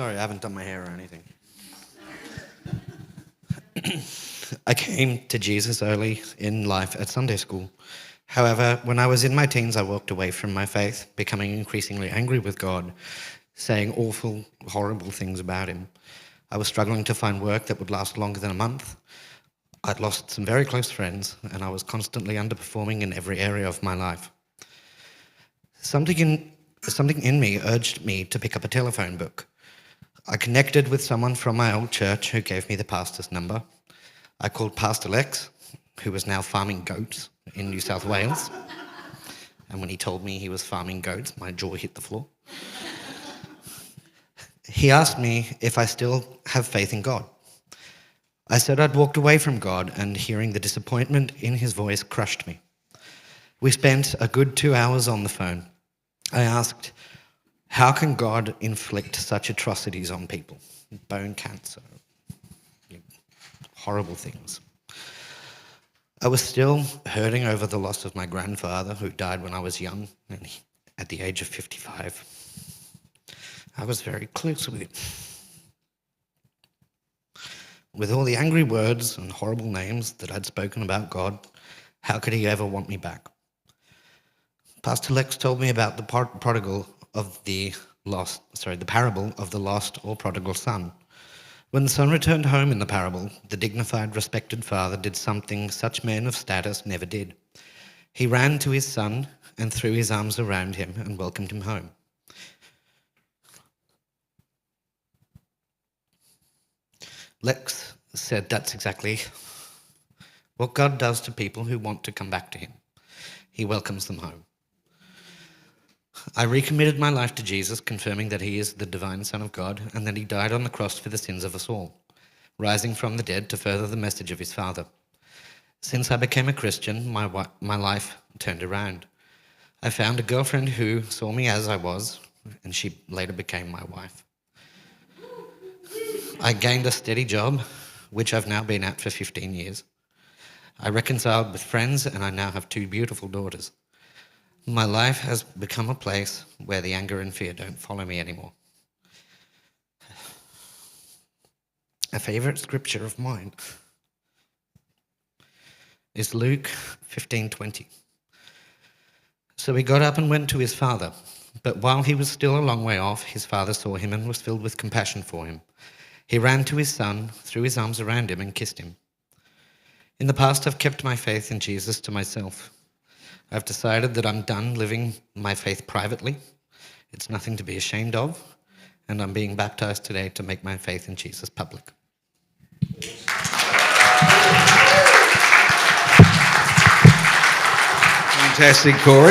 Sorry, I haven't done my hair or anything. I came to Jesus early in life at Sunday school. However, when I was in my teens, I walked away from my faith, becoming increasingly angry with God, saying awful, horrible things about him. I was struggling to find work that would last longer than a month. I'd lost some very close friends, and I was constantly underperforming in every area of my life. Something in me urged me to pick up a telephone book. I connected with someone from my old church who gave me the pastor's number. I called Pastor Lex, who was now farming goats in New South Wales. And when he told me he was farming goats, my jaw hit the floor. He asked me if I still have faith in God. I said I'd walked away from God, and hearing the disappointment in his voice crushed me. We spent a good 2 hours on the phone. I asked, how can God inflict such atrocities on people? Bone cancer, horrible things. I was still hurting over the loss of my grandfather, who died when I was young, and at the age of 55. I was very close with him. With all the angry words and horrible names that I'd spoken about God, how could he ever want me back? Pastor Lex told me about the parable of the lost or prodigal son. When the son returned home in the parable, the dignified, respected father did something such men of status never did. He ran to his son and threw his arms around him and welcomed him home. Lex said that's exactly what God does to people who want to come back to him. He welcomes them home. I recommitted my life to Jesus, confirming that he is the divine Son of God and that he died on the cross for the sins of us all, rising from the dead to further the message of his Father. Since I became a Christian, my life turned around. I found a girlfriend who saw me as I was, and she later became my wife. I gained a steady job, which I've now been at for 15 years. I reconciled with friends, and I now have 2 beautiful daughters. My life has become a place where the anger and fear don't follow me anymore. A favorite scripture of mine is Luke 15:20. So he got up and went to his father, but while he was still a long way off, his father saw him and was filled with compassion for him. He ran to his son, threw his arms around him, and kissed him. In the past, I've kept my faith in Jesus to myself. I've decided that I'm done living my faith privately. It's nothing to be ashamed of, and I'm being baptized today to make my faith in Jesus public. Fantastic, Cory.